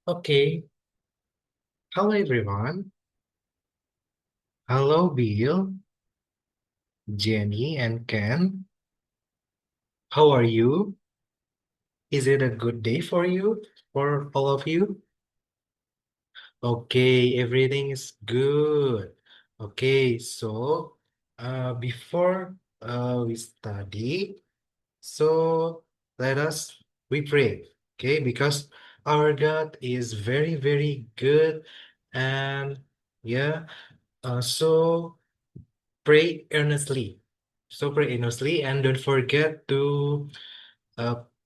Okay. Hello, everyone. Hello, Bill, Jenny, and Ken. How are you? Is it a good day for you, for all of you? Okay, everything is good. Okay, so before we study, so let us we pray. Okay, because our God is very, very good, and yeah. So pray earnestly. So pray earnestly and don't forget to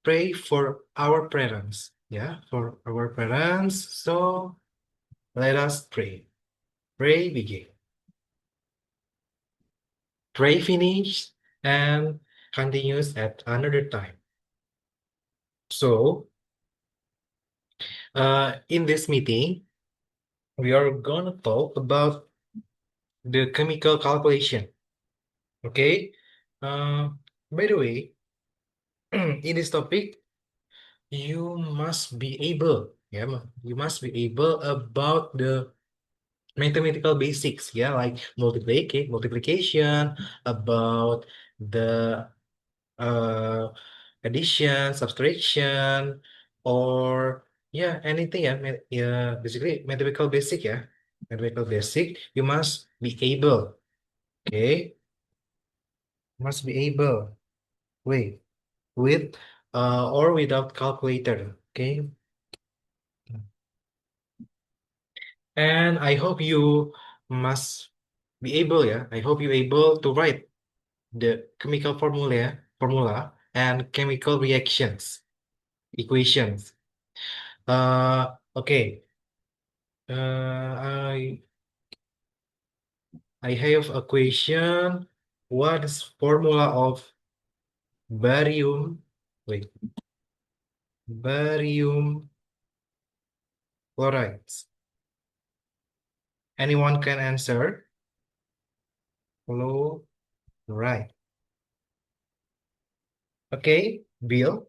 pray for our parents. Yeah, for our parents. So let us pray. Pray begin. Pray finish and continues at another time. So in this meeting, we are gonna talk about the chemical calculation. Okay. Uh, by the way, in this topic, you must be able, yeah, you must be able about the mathematical basics, yeah, like multiplication, about the uh addition, subtraction, or yeah, anything, yeah, yeah, basically mathematical basic, yeah, mathematical basic. You must be able, okay, must be able. Wait, with or without calculator, okay. And I hope you must be able, yeah. I hope you're able to write the chemical formula and chemical reactions, equations. Okay. I have a question. What is formula of barium? Wait, barium chlorides. Anyone can answer? Hello, right. Okay, Bill,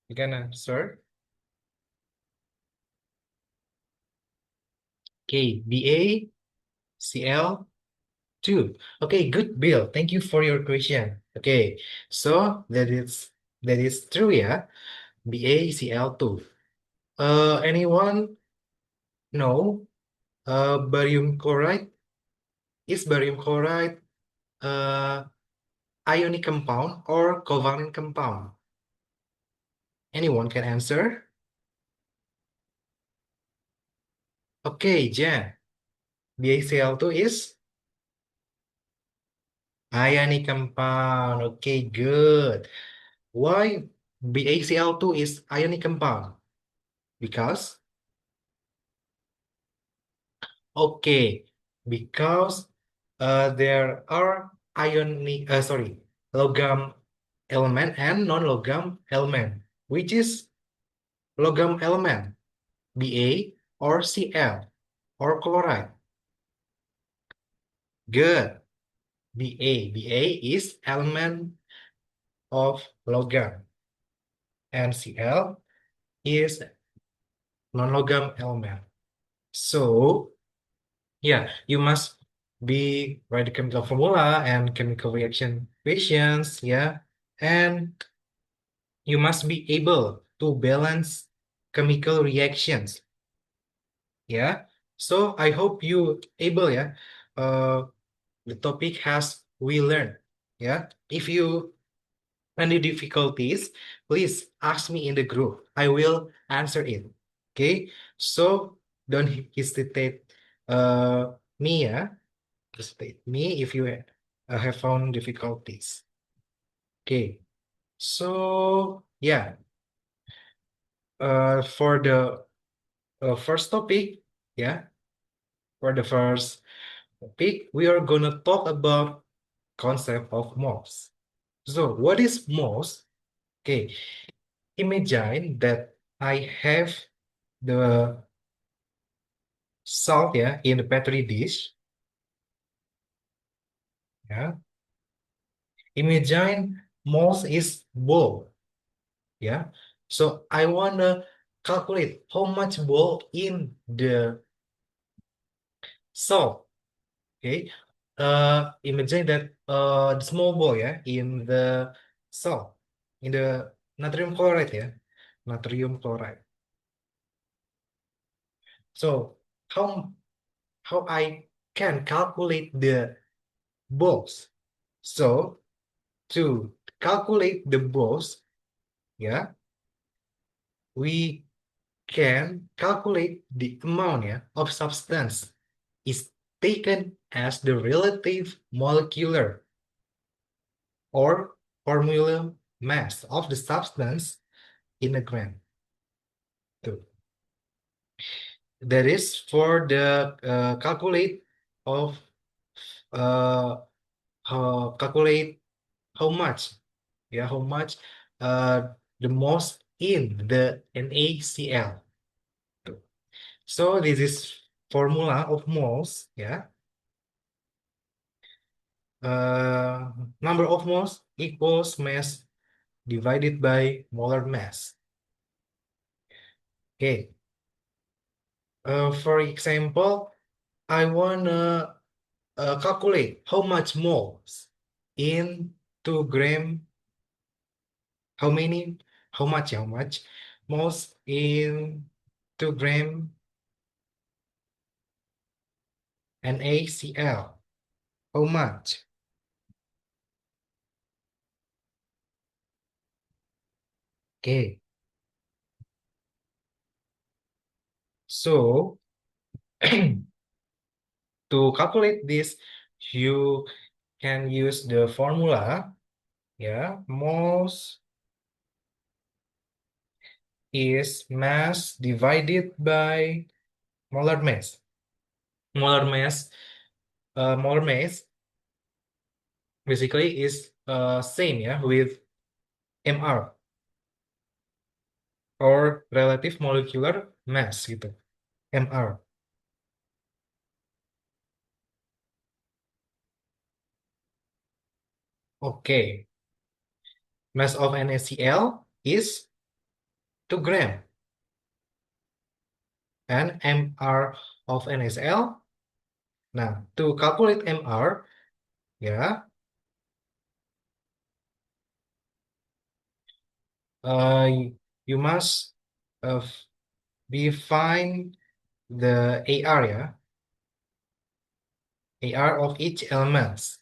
you can answer. Okay, BaCl2. Okay, good, Bill. Thank you for your question. Okay, so that is true, yeah. BaCl2. Anyone know barium chloride? Is barium chloride uh ionic compound or covalent compound? Anyone can answer? Okay, Jen. BaCl2 is ionic compound. Okay, good. Why BaCl2 is ionic compound? Because, okay, because there are logam element and non-logam element. Which is logam element? Ba or Cl or chloride? Good. Ba is element of logam and Cl is non-logam element. So, yeah, you must be write the chemical formula and chemical reaction equations, yeah, and you must be able to balance chemical reactions, yeah. So I hope you able, yeah. The topic has we learn, yeah. If you any difficulties, please ask me in the group. I will answer it. Okay. So don't hesitate me, yeah. Hesitate me if you have found difficulties. Okay. So yeah, for the first topic, yeah, for the first topic, we are gonna talk about concept of moles. So what is moles? Okay, imagine that I have the salt, yeah, in the petri dish. Yeah. Imagine moles is bowl. Yeah. So I wanna calculate how much ball in the salt. Okay. Imagine that the small ball, yeah, in the salt, in the natrium chloride, yeah, natrium chloride. So how I can calculate the balls? So to calculate the balls, yeah, we can calculate the amount, yeah, of substance is taken as the relative molecular or formula mass of the substance in a gram. Two. That is for the calculate of calculate how much, yeah, how much the most in the NaCl. So this is formula of moles, yeah. Uh, Number of moles equals mass divided by molar mass. Okay. For example, I wanna calculate how much moles in 2 gram. How many? How much? How much moles in 2 gram NaCl? How much? Okay. So to calculate this, you can use the formula. Yeah, moles is mass divided by molar mass. Molar mass, molar mass basically is same, yeah, with MR or relative molecular mass gitu. MR. Okay. Mass of NaCl is 2 gram and MR of NaCl. Nah, to calculate MR, ya, you must uh, define the AR, ya, AR of each element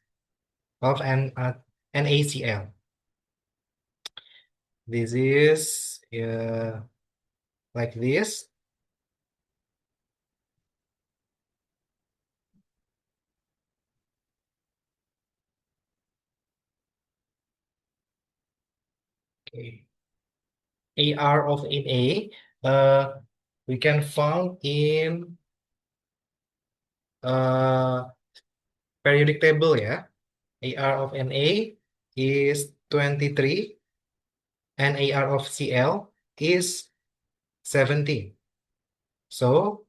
of NaCl. This is like this. Okay. AR of Na, we can found in periodic table, ya. AR of Na is 23 and AR of Cl is 70. So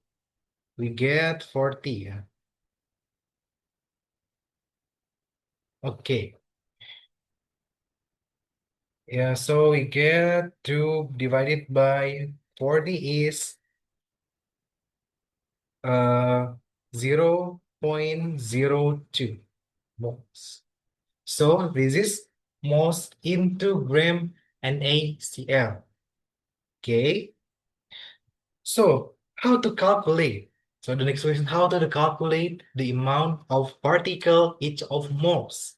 we get 40, ya. Okay. Yeah, so we get 2 divided by 40 is 0.02 moles. So this is moles into gram NaCl. Okay. So how to calculate? So the next question, how to calculate the amount of particle each of moles?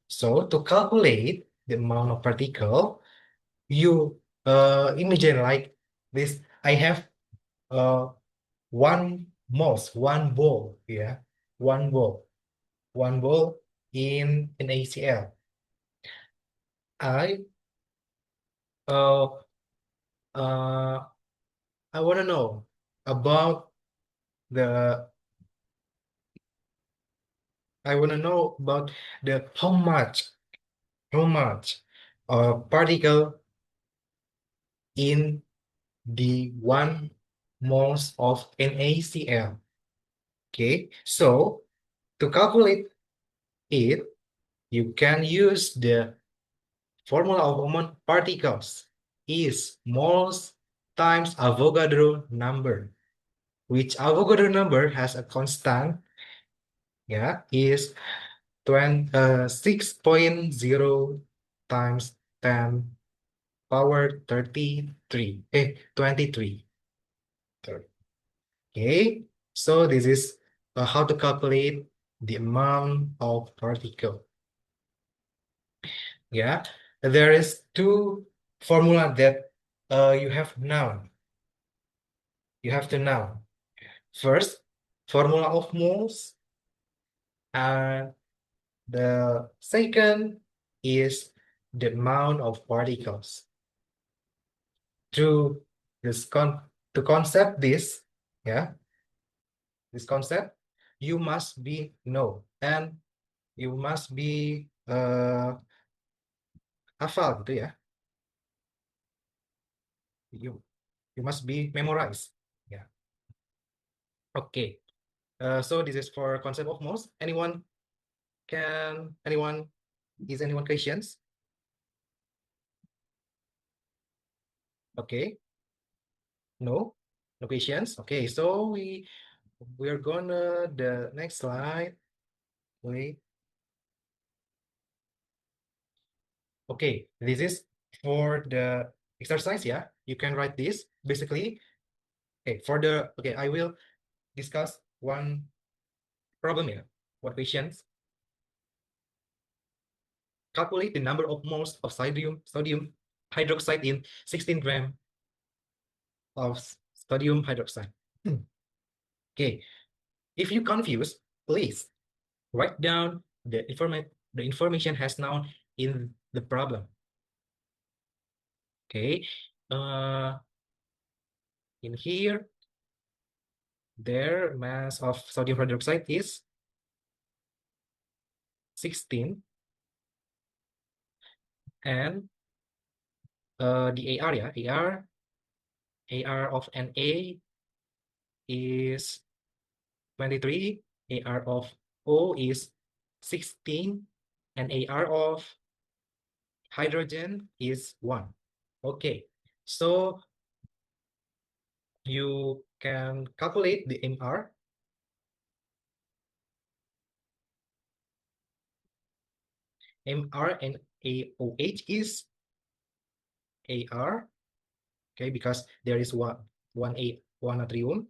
So to calculate the amount of particle, you imagine like this. I have uh one moles, one ball, yeah, one ball in an ACL. I uh uh I want to know about the I want to know about the how much particle in the one moles of NaCl. Okay, so to calculate it, you can use the formula of amount particles is moles times Avogadro number, which Avogadro number has a constant, yeah, is 6.0 times 10 power 33, 23. Okay, so this is how to calculate the amount of particle. Yeah, there is two formula that you have now. You have to know. First, formula of moles, and the second is the amount of particles. To this to concept this, yeah, this concept, you must be know and you must be hafal gitu ya. You must be memorized. Yeah. Okay. So this is for concept of moles. Anyone is anyone questions? Okay. No? No questions? Okay, so we're gonna the next slide. Wait. Okay, this is for the exercise, yeah. You can write this basically. Okay, I will discuss one problem here. What questions? Calculate the number of moles of sodium hydroxide in 16 grams of sodium hydroxide. Okay, if you confused, please write down the information has now in the problem. Okay, in here, their mass of sodium hydroxide is 16, and the AR, yeah, AR of Na is 23, AR of O is 16, and AR of hydrogen is 1. Okay, so you can calculate the MR. MR and AOH is AR, okay, because there is one natrium.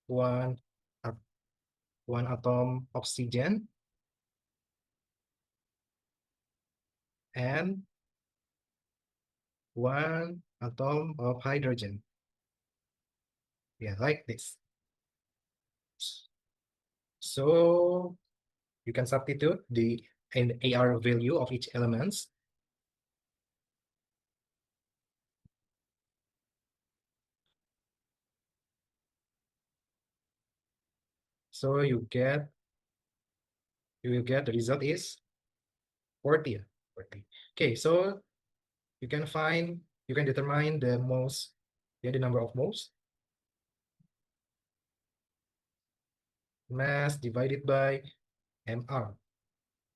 One atom oxygen, and one atom of hydrogen. Yeah, like this. So you can substitute the AR value of each elements. So you will get the result is 40. 40. Okay, so you can determine the moles, yeah, the number of moles. Mass divided by MR.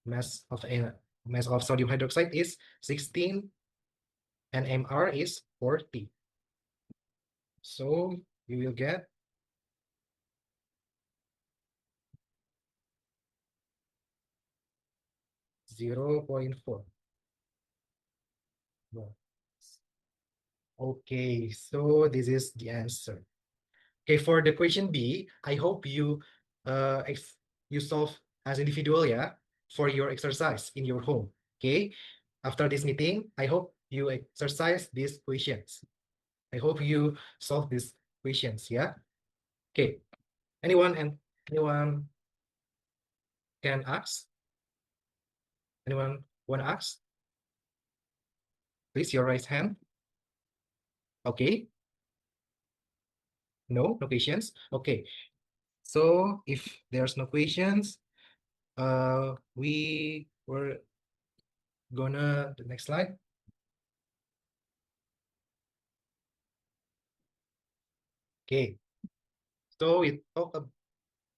Mass of sodium hydroxide is 16 and MR is 40. So you will get 0.4. Okay, so this is the answer. Okay, for the question B, I hope you solve as individual, yeah, for your exercise in your home. Okay, after this meeting, I hope you exercise these questions. I hope you solve these questions, yeah. Okay, anyone can ask? Anyone want to ask? Please, your right hand. Okay. No questions. Okay. So if there's no questions, we were gonna the next slide. Okay, so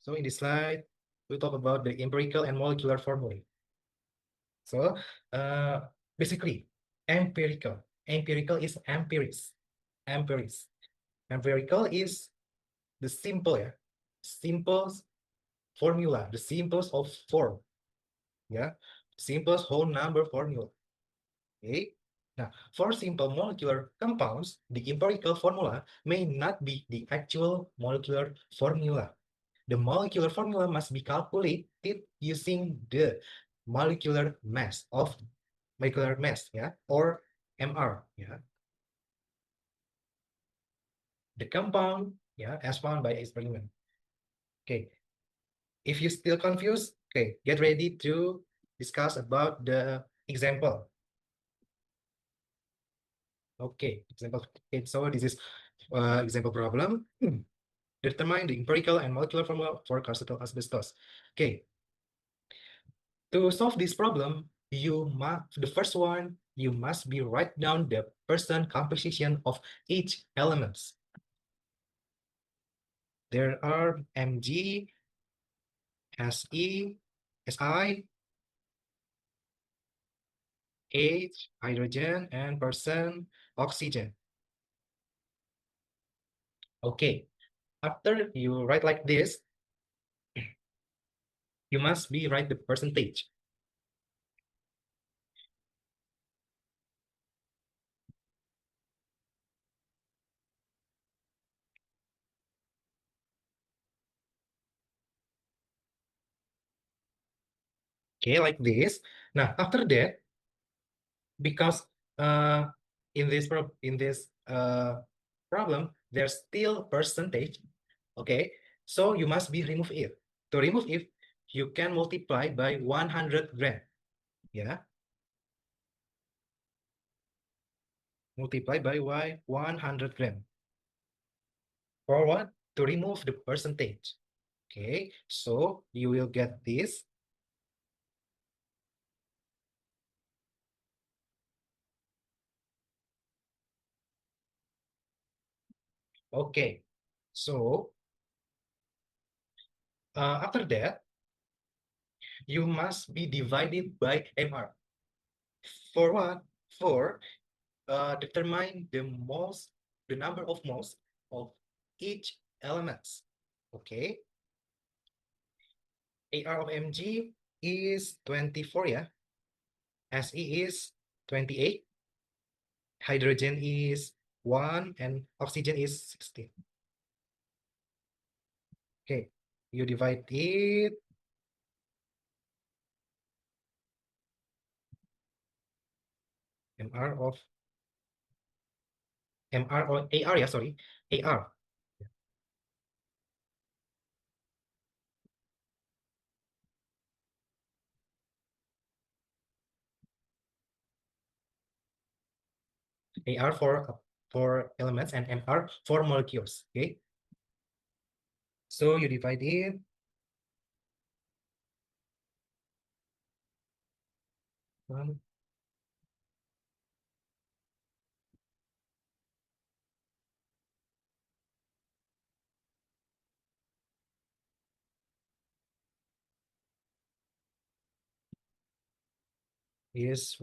so in this slide, we talk about the empirical and molecular formula. So uh, basically, empirical is empiris, empiris. Empirical is the simple, yeah, simple formula, the simplest of form, yeah, simplest whole number formula. Okay. Now, for simple molecular compounds, the empirical formula may not be the actual molecular formula. The molecular formula must be calculated using the molecular mass, yeah, or MR, yeah, the compound, yeah, as found by experiment. Okay, if you're still confused, okay, get ready to discuss about the example. Okay, example. Okay, so this is example problem. Determine the empirical and molecular formula for carcetal asbestos. Okay, to solve this problem, the first one, you must be write down the percent composition of each elements. There are Mg, Se, Si, H, hydrogen, and percent oxygen. Okay, after you write like this, you must be write the percentage. Okay, like this. Now, after that, because uh, in this problem, there's still percentage. Okay, so you must be remove it. To remove it, you can multiply by 100 gram. Yeah, multiply by 100 gram. For what? To remove the percentage. Okay, so you will get this. Okay, so after that, you must be divided by MR. For what? For determine the number of moles of each elements. Okay, AR of Mg is 24, yeah. Se is 28. Hydrogen is 1 and oxygen is 16. Okay, you divide it. MR of MR or AR, yeah, sorry. AR. AR for elements and MR for molecules. Okay. So you divide it. One is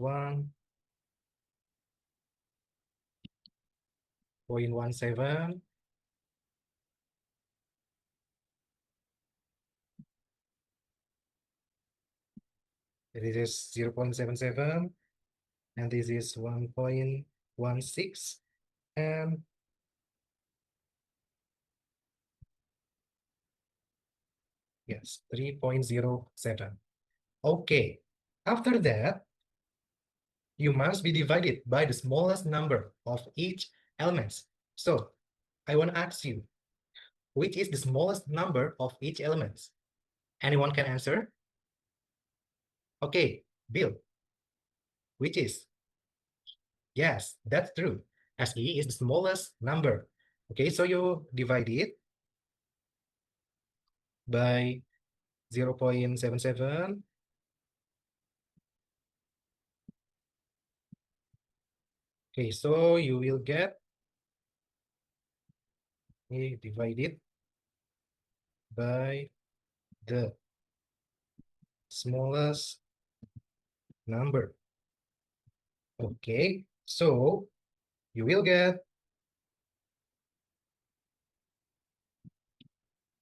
1.17. This is 0.77. And this is 1.16. And yes, 3.07. Okay. After that, you must be divided by the smallest number of each elements. So I want to ask you, which is the smallest number of each element? Anyone can answer? Okay, Bill, which is? Yes, that's true. SE is the smallest number. Okay, so you divide it by 0.77. Okay, so you will get We divide it by the smallest number. Okay, so you will get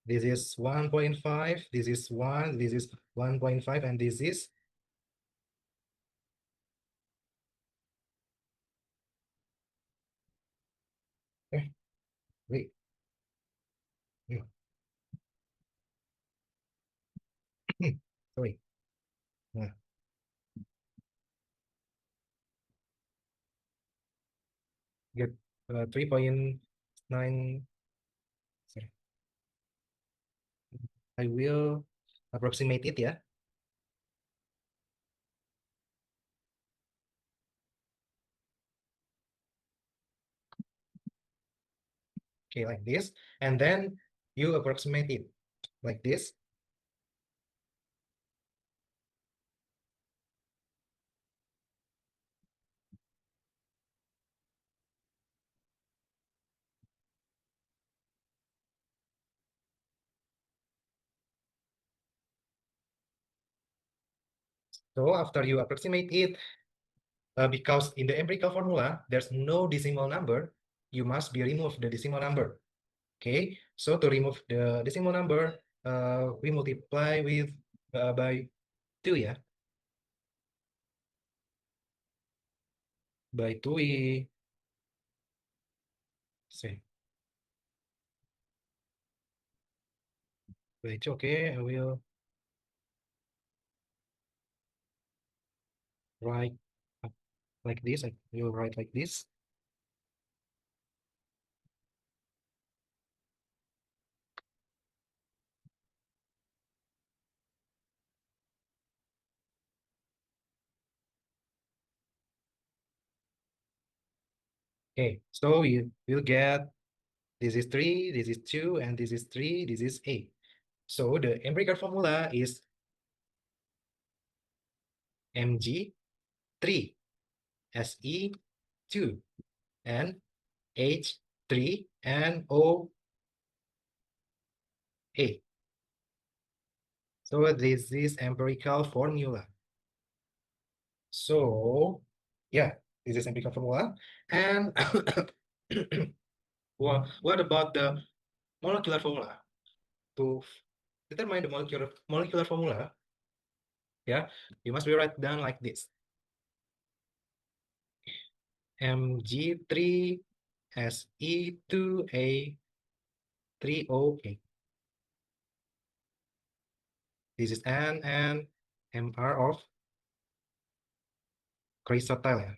this is 1.5, this is 1, this is 1.5, and this is wait. Hmm. Sorry. Yeah. Get 3.9. Sorry. I will approximate it, yeah. Okay, like this. And then you approximate it like this. So after you approximate it, because in the empirical formula, there's no decimal number, you must be remove the decimal number. Okay, so to remove the decimal number, we multiply with by 2, yeah. By 2 we say, wait, okay, I will write like this. I will write like this. Okay, so you will get this is 3, this is 2, and this is 3, this is 8. So the empirical formula is Mg3, Se2, and H3, and O8. So this is empirical formula. So yeah, this is empirical formula. And well, what about the molecular formula? To determine the molecular formula, yeah, you must be write down like this. Mg3 Se2A 3O8. This is N and Mr of chrysotile.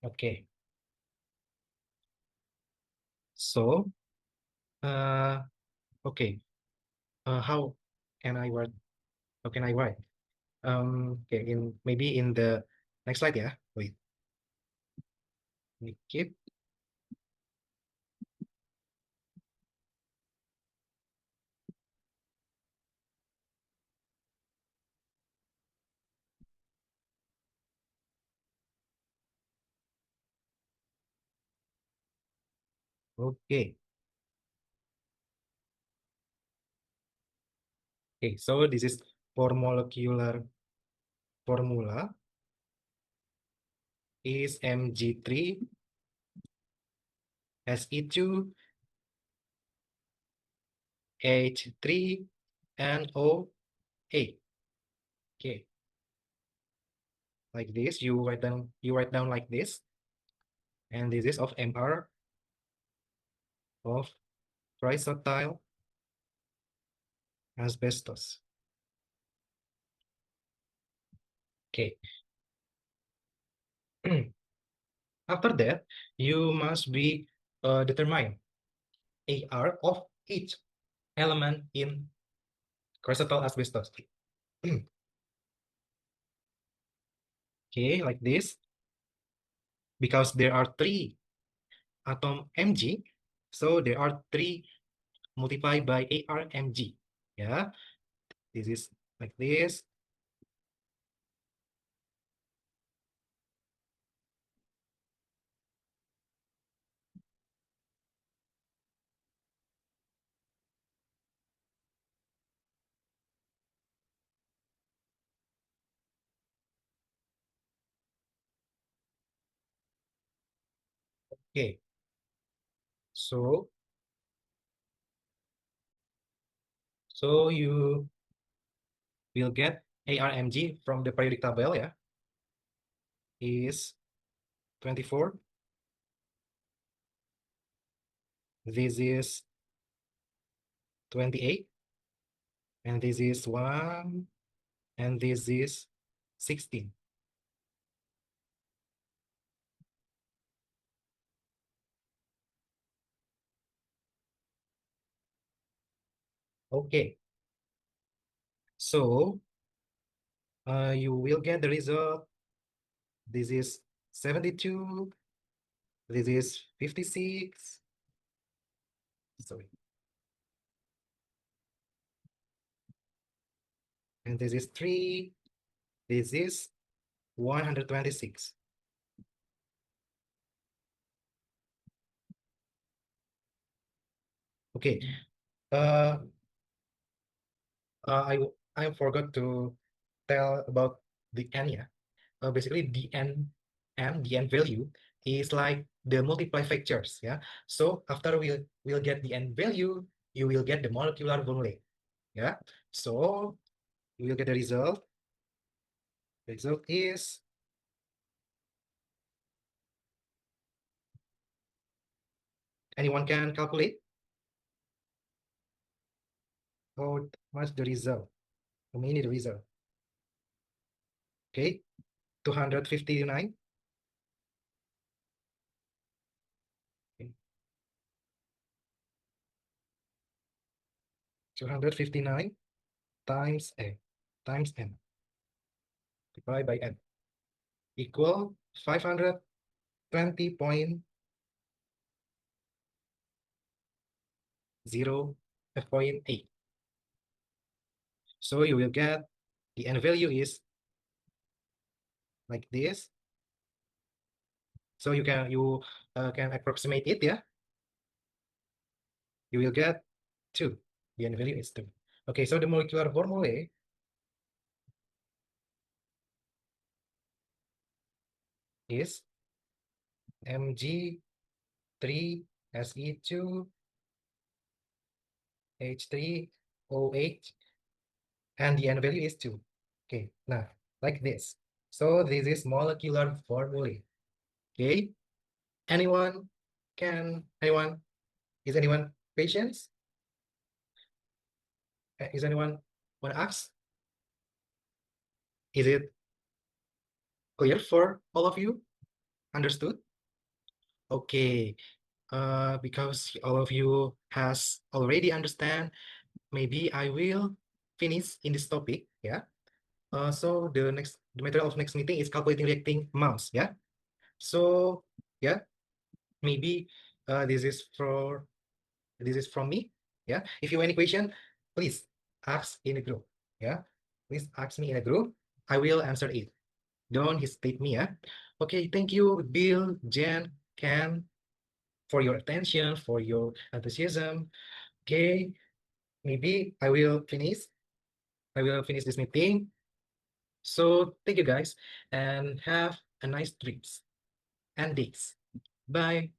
Okay. So, uh, okay. How can I write? How can I write? Okay, in maybe in the next slide, yeah. Wait, we keep. Okay. Okay, so this is for molecular formula is Mg3 Se2 H3 and O8. Okay, like this. You write down like this, and this is of Mr of chrysotile asbestos. Okay. After that, you must be determine AR of each element in chrysotile asbestos. Okay, like this. Because there are 3 atom Mg, so there are 3 multiplied by AR Mg. Yeah, this is like this. Okay, so you will get ARMG from the periodic table, yeah, is 24. This is 28, and this is 1, and this is 16. Okay, so you will get the result. This is 72, this is 56, sorry, and this is 3, this is 126. Okay, uh, I forgot to tell about the n, yeah. Basically the n value is like the multiply factors, yeah. So after we'll get the n value, you will get the molecular formula, yeah. So you will get the result. The result is anyone can calculate how much the result, how many the result. Okay, 259. Okay. 259 times a times n divided by n equal 520.0 0.8. So you will get the n value is like this. So you can approximate it, yeah. You will get 2. The n value is 2. Okay, so the molecular formula is Mg3Se2 H3OH, and the n value is 2. Okay, now like this. So this is molecular formula. Okay, anyone anyone, is anyone patient? Is anyone want to ask? Is it clear for all of you? Understood? Okay. Because all of you has already understand, maybe I will finish in this topic. Yeah. So the material of next meeting is calculating reacting amounts. Yeah. So yeah, maybe this is from me. Yeah. If you have any question, please ask in the group. Yeah. Please ask me in a group. I will answer it. Don't hesitate me. Yeah. Okay. Thank you, Bill, Jen, Ken, for your attention, for your enthusiasm. Okay. Maybe I will finish. I will finish this meeting. So thank you guys and have a nice trips and days. Bye.